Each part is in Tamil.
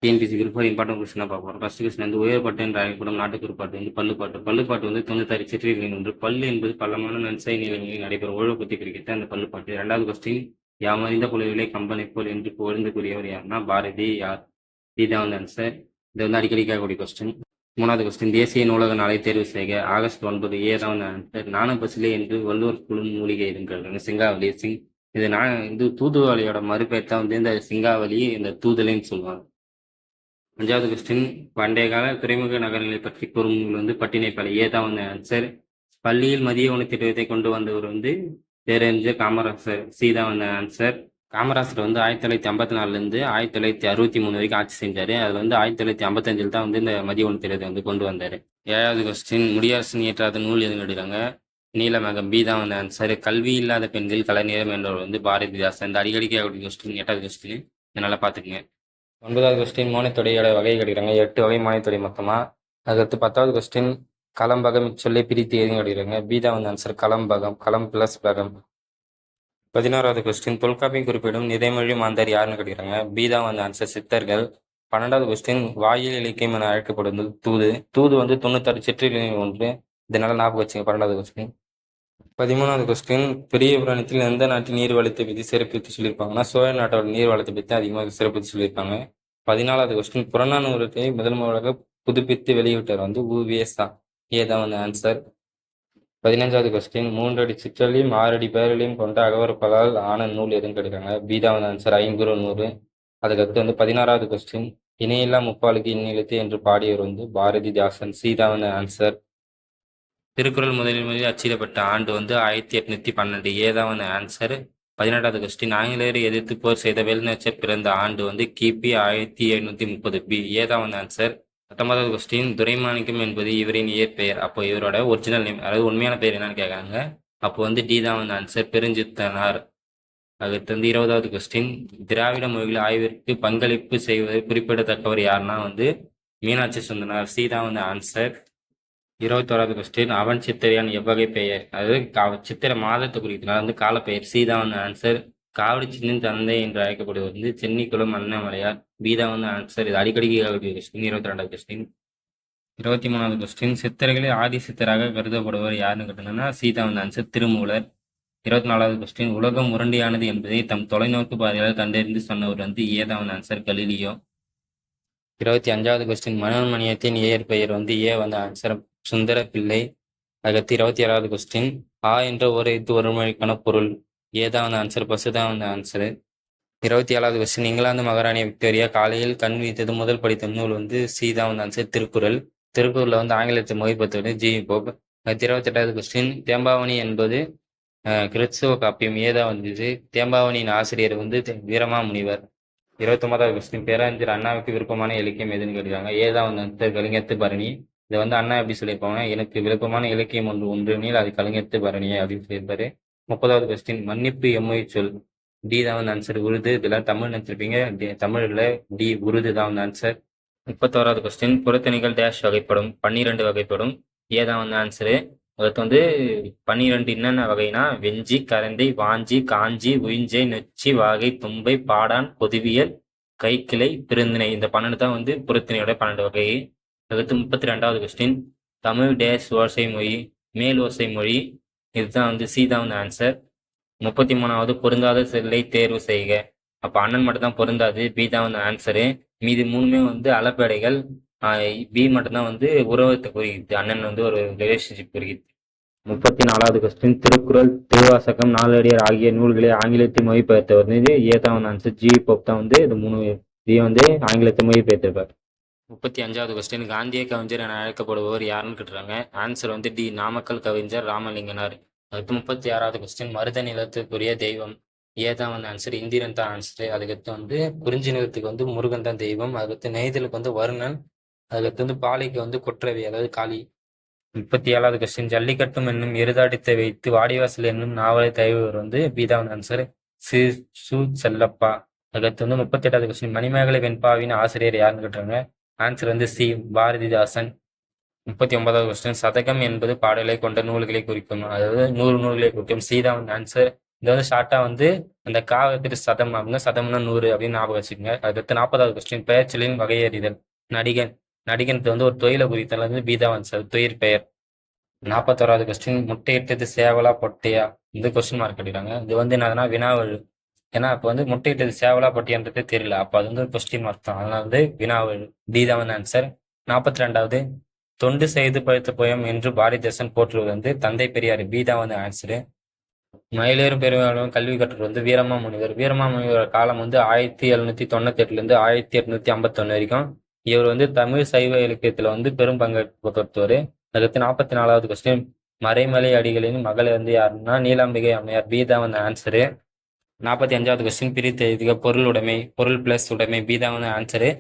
டிஎன்பிஎஸ்சி குரூப் ஃபார் இம்பார்ட்டன்ட் கொஸ்டினாக பார்ப்போம். ஃபர்ஸ்ட் கொஸ்டின் வந்து உயர்பட்டு என்று அழைக்கப்படும் நாட்டுக்கு பாட்டு வந்து பல்லுப்பாட்டு. பல்லுப்பாட்டு வந்து 96 சிற்றிலக்கியங்கள் ஒன்று. பல்லு என்பது பள்ளமான நன்சை நிலைகளில் நடைபெறும் ஒழுக்கத்தை குறிக்கிறது அந்த பல்லுப்பாட்டு. இரண்டாவது கொஸ்டின் யாமறிந்த புலவிலை கம்பனை போல் என்று புகழ்ந்து கூறியவர் யாருன்னா பாரதி. யார்? இதுதான் வந்து ஆன்சர். இது வந்து அடிக்கடி கேட்கக்கூடிய கொஸ்டின். மூணாவது கொஸ்டின் தேசிய நூலக நாளை தேர்வு செய்க. ஆகஸ்ட் 9 ஏதான் வந்து ஆன்சர். நாண பசிலே என்று வள்ளுவர் குழு மூலிகை என்கிறாங்க சிங்காவளி சிங். இது தூதுவளியோட மறுபெயர் தான் வந்து இந்த சிங்காவளி, இந்த தூதலைன்னு சொல்லுவாங்க. அஞ்சாவது கொஸ்டின் பண்டைய கால துறைமுக நகரங்களை பற்றி கூறும் நூல் வந்து பட்டினைப்பாலை. ஏதான் வந்து ஆன்சர். பள்ளியில் மதிய உணவு திட்டத்தை கொண்டு வந்தவர் வந்து பேரறிஞர் காமராசர். சி தான் வந்து ஆன்சர். காமராசர் வந்து 1954 1963 வரைக்கும் ஆட்சி செஞ்சாரு. அது வந்து 1955 தான் வந்து இந்த மதிய உணவு திட்டத்தை வந்து கொண்டு வந்தாரு. ஏழாவது கொஸ்டின் முடியரசன் இயற்றாத நூல் எதுன்னு எடுக்கிறாங்க. நீலமேகம். பி தான் வந்து ஆன்சர். கல்வி இல்லாத பெண்கள் கலைஞரம் என்றவர் வந்து பாரதிதாசன். இந்த அடிக்கடி கேட்கக்கூடிய கொஸ்டின் எட்டாவது கொஸ்டின், இதனால பார்த்துக்குங்க. ஒன்பதாவது கொஸ்டின் மோனைத்தொடையோட வகை கிடைக்கிறாங்க. 8 வகை மோனைத்தொடை மொத்தமா. அதுக்கடுத்து 10வது கொஸ்டின் களம்பகம் இச்சொல்லை பிரித்து எதுவும் கிடைக்கிறாங்க. பி தான் வந்து ஆன்சர். களம்பகம், களம் பிளஸ் பகம். 11வது கொஸ்டின் தொல்காப்பியம் குறிப்பிடும் நிதைமொழி மாந்தர் யாருன்னு கிடைக்கிறாங்க. பி தான் வந்து ஆன்சர். சித்தர்கள். 12வது கொஸ்டின் வாயில் இலக்கியம் என அழைக்கப்படுவது தூது. தூது வந்து 96 சிற்றிலக்கியங்கள் ஒன்று. இதனால ஞாபகம் வச்சுங்க. 12வது கொஸ்டின். 13வது கொஸ்டின் பெரிய புராணத்தில் எந்த நாட்டின் நீர் வளத்தை பற்றி சிறப்பித்து சொல்லியிருப்பாங்கன்னா சோழ நாட்டோட நீர் வளத்தை பற்றி அதிகமாக சிறப்பித்து சொல்லியிருப்பாங்க. 14வது கொஸ்டின் புறநானூறுத்தை முதல் முறையாக புதுப்பித்து வெளியிட்டவர் வந்து உ.வி.எஸ். ஏதான் வந்து ஆன்சர். 15வது கொஸ்டின் 3 அடி சிற்றலையும் 6 அடி பேரலையும் கொண்ட அகவற்பலால் ஆன நூல் எதுன்னு கிடைக்கிறாங்க. பி தான் வந்து ஆன்சர். ஐங்குறுநூறு. அதுக்கடுத்து வந்து 16வது கொஸ்டின் இணையில்லா முப்பாலுக்கு இந்நிலத்தை என்று பாடியவர் வந்து பாரதிதாசன். சி தான் வந்து ஆன்சர். திருக்குறள் முதலில் அச்சிடப்பட்ட ஆண்டு வந்து 1812. ஏதான் வந்து ஆன்சர். 18வது கொஸ்டின் ஆங்கிலேயரை எதிர்த்து போர் செய்த வேலுநாச்சியார் பிறந்த ஆண்டு வந்து கிபி 1730. பி. ஏதான் வந்து ஆன்சர். 19வது கொஸ்டின் துரைமாணிக்கம் என்பது இவரின் இயற்பெயர். அப்போ இவரோட ஒரிஜினல் நேம், அதாவது உண்மையான பெயர் என்னன்னு கேட்குறாங்க. அப்போ வந்து டி தான் வந்து ஆன்சர். பெருஞ்சித்தனார். அதுக்கு வந்து 20வது கொஸ்டின் திராவிட மொழிகள் ஆய்விற்கு பங்களிப்பு செய்வது குறிப்பிடத்தக்கவர் யாருன்னா வந்து மீனாட்சி சுந்தரனார். சி தான் வந்து ஆன்சர். 21வது கொஸ்டின் அவன் சித்திரையான் எவ்வகை பெயர். அதாவது சித்திரை மாதத்தை குறிக்கிறதுனால வந்து காலப்பெயர். சி தான் வந்து ஆன்சர். காவடி சின்னின் தந்தை என்று அழைக்கப்படுவது வந்து சென்னிக்குளம் அண்ணாமலையார். பி தான் வந்து ஆன்சர். இது அடிக்கடி கொஸ்டின். 22வது கொஸ்டின். 23வது கொஸ்டின் சித்திரைகளே ஆதி சித்தராக கருதப்படுவர் யாருன்னு கேட்டீங்கன்னா சி தான் வந்து ஆன்சர். திருமூலர். 24வது கொஸ்டின் உலகம் உருண்டையானது என்பதை தம் தொலைநோக்கு பார்வையால் கண்டறிந்து சொன்னவர் வந்து ஏ தான் வந்து ஆன்சர். கலீலியோ. 25வது கொஸ்டின் மனோன்மணியத்தின் இயற்பெயர் வந்து ஏ வந்து ஆன்சர். சுந்தர பிள்ளை. அதுக்கடுத்து 27வது கொஸ்டின் ஆ என்ற ஒரு எழுத்து ஒரு மொழிக்கான பொருள். ஏதான் வந்து ஆன்சர். பசு தான் வந்து ஆன்சரு. 27வது கொஸ்டின் இங்கிலாந்து மகாராணி விக்டோரியா காலையில் கண் வைத்தது முதல் படித்த நூல் வந்து சி தான் வந்து ஆன்சர். திருக்குறள். திருக்குறளில் வந்து ஆங்கிலத்தை மொழிபெயர்த்தது ஜி போப். 28வது கொஸ்டின் தேம்பாவணி என்பது கிறிஸ்துவ காப்பியம். ஏதா வந்தது. தேம்பாவணியின் ஆசிரியர் வந்து வீரமாமுனிவர். 29வது கொஸ்டின் பேரறிஞர் அண்ணாவுக்கு விருப்பமான இலக்கியம் எதுன்னு கேட்கிறாங்க. ஏதான் வந்து கலிங்கத்து பரணி. இதை வந்து அண்ணா எப்படி சொல்லியிருப்பாங்க, எனக்கு விருப்பமான இலக்கியம் ஒன்றுனில் அது கலிங்கத்து பரணியை அப்படின்னு சொல்லியிருப்பாரு. 30வது கொஸ்டின் மன்னிப்பு எம்மொழி சொல். டி தான் வந்து ஆன்சர். உருது. இதெல்லாம் தமிழ் நினைச்சிருப்பீங்க. தமிழ்ல டி உருது தான் வந்து ஆன்சர். 31வது கொஸ்டின் புறத்தணிகள் டேஷ் வகைப்படும். 12 வகைப்படும். ஏதான் வந்து ஆன்சரு. அதுக்கு வந்து 12 என்னென்ன வகைனா வெஞ்சி, கரந்தை, வாஞ்சி, காஞ்சி, உயிஞ்சை, நொச்சி, வாகை, தும்பை, பாடான், பொதுவியல், கைக்கிளை, பெருந்திணை. இந்த 12 தான் வந்து புறத்திணையோட 12 வகை. அடுத்து 32வது கொஸ்டின் தமிழ் டேஷ் ஓசை மொழி. மேல் ஓசை மொழி. இதுதான் வந்து சி தான் வந்து ஆன்சர். 33வது பொருந்தாத செல்லை தேர்வு செய்க. அப்போ அண்ணன் மட்டும் தான் பொருந்தாது. பி தான் வந்து ஆன்சரு. மீதி 3மே வந்து அளப்பேடைகள். பி மட்டும்தான் வந்து உறவத்தை குறிக்குது. அண்ணன் வந்து ஒரு ரிலேஷன்ஷிப் குறிக்குது. 34வது கொஸ்டின் திருக்குறள், திருவாசகம், நாலடியார் ஆகிய நூல்களை ஆங்கிலத்தில் மொழிபெயர்த்தவர் வந்து ஏ தான் வந்து ஆன்சர். ஜி போப் தான் வந்து இது 3 இதையும் வந்து ஆங்கிலத்தை மொழிபெயர்த்திருப்பார். 35வது கொஸ்டின் காந்திய கவிஞர் என அழைக்கப்படுபவர் யாருன்னு கேட்டுறாங்க. ஆன்சர் வந்து டி நாமக்கல் கவிஞர் ராமலிங்கனார். அடுத்து 36வது கொஸ்டின் மருத நிலத்துக்குரிய தெய்வம். ஏதான் வந்து ஆன்சர். இந்திரன் தான் ஆன்சர். அதுக்கடுத்து வந்து குறிஞ்சி நிலத்துக்கு வந்து முருகன் தான் தெய்வம். அதுக்கடுத்து நெய்தலுக்கு வந்து வருணன். அதுக்கடுத்து வந்து பாலைக்கு வந்து கொற்றவை, அதாவது காளி. 37வது கொஸ்டின் ஜல்லிக்கட்டும் என்னும் எருதாடித்தை வைத்து வாடிவாசல் என்னும் நாவலை தழுவியவர் வந்து பி தான் வந்து ஆன்சர். சு செல்லப்பா. அதுக்கடுத்து வந்து 38வது கொஸ்டின் மணிமேகலை வெண்பாவின் ஆசிரியர் யாருன்னு கேட்டுறாங்க. ஆன்சர் வந்து சி பாரதிதாசன். 39வது கொஸ்டின் சதகம் என்பது பாடலை கொண்ட நூல்களை குறிக்கும். அதாவது 100 நூல்களை குறிக்கும். சி தான் வந்து ஆன்சர். இது வந்து ஷார்ட்டா வந்து அந்த காவத்திற்கு சதம் அப்படின்னா சதம்னா 100 அப்படின்னு ஞாபகம் வச்சுக்கோங்க. அடுத்து 40வது கொஸ்டின் பெயர்ச்சொல்லின் வகையறிதல். நடிகன். நடிகனுக்கு வந்து ஒரு தொழிலை குறித்தல் வந்து பி தான் வந்துச்சு. அது தொழிற் பெயர். 41வது கொஸ்டின் முட்டையிட்டது சேவலா பொட்டையா? இந்த கொஸ்டின் மார்க் அடிக்கிறாங்க. இது வந்து என்னதுன்னா வினாவல். ஏன்னா இப்போ வந்து முட்டையிட்டது சேவலா பொட்டையான்றதே தெரியல. அப்போ அது வந்து கொஸ்டின் மார்க் தான். அதனால வந்து வினாவல் டி தான் வந்து ஆன்சர். 42வது தொண்டு செய்து பழுத்த போயம் என்று பாரதிதாசன் போற்றுவது வந்து தந்தை பெரியார். பி தான் வந்து ஆன்சரு. மயிலேறும் பெருமாளும் கல்வி கற்றவர் வந்து வீரமா முனிவர். வீரமா முனிவர் காலம் வந்து 1798 1851 வரைக்கும். இவர் வந்து தமிழ் சைவ இலக்கியத்துல வந்து பெரும் பங்கெடுத்தவர். அடுத்து 44வது கொஸ்டின் மறைமலை அடிகளின் மகள் வந்து யாருன்னா நீலாம்பிகை அம்மையார். பி தான் வந்து ஆன்சரு. 45வது கொஸ்டின் பிரித்து எழுதுக பொருளுடைமை. பொருள் பிளஸ் உடைமை. பி தான் வந்து ஆன்சரு.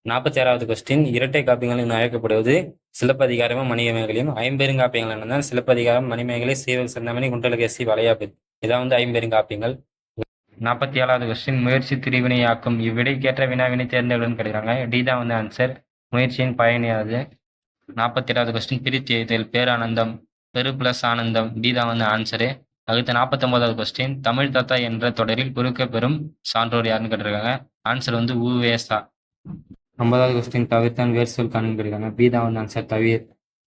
46வது கொஸ்டின் இரட்டை காப்பியங்கள் என்று அழைக்கப்படுவது சிலப்பதிகாரமும் மணிமேகலையும். ஐம்பெருங்காப்பியங்கள் என்னன்னா சிலப்பதிகாரம், மணிமேகலை, சீவக சிந்தாமணி, குண்டலகேசி, வளையாபதி. இதான் வந்து ஐம்பெருங்காப்பியங்கள். 47வது கொஸ்டின் முயற்சி திரிவினையாக்கும். இவ்விடைக்கேற்ற வினாவினை தேர்ந்தெடுன்னு கிடைக்கிறாங்க. டி தான் வந்து ஆன்சர். முயற்சியின் பயணியாது. 47வது கொஸ்டின் பிரித்து எழுதல். பேரானந்தம். பெரு பிளஸ் ஆனந்தம். டி தான் வந்து ஆன்சரு. அடுத்து 49வது கொஸ்டின் தமிழ் தத்தா என்ற தொடரில் குறுக்க பெறும் சான்றோர் யாருன்னு கேட்டிருக்காங்க. ஆன்சர் வந்து உவேசா. 50வது கொஸ்டின் தவிர்த்தான் வேர் சொல் காணுன்னு கேட்டிருக்காங்க. பி தான் வந்து ஆன்சர் தவிர்.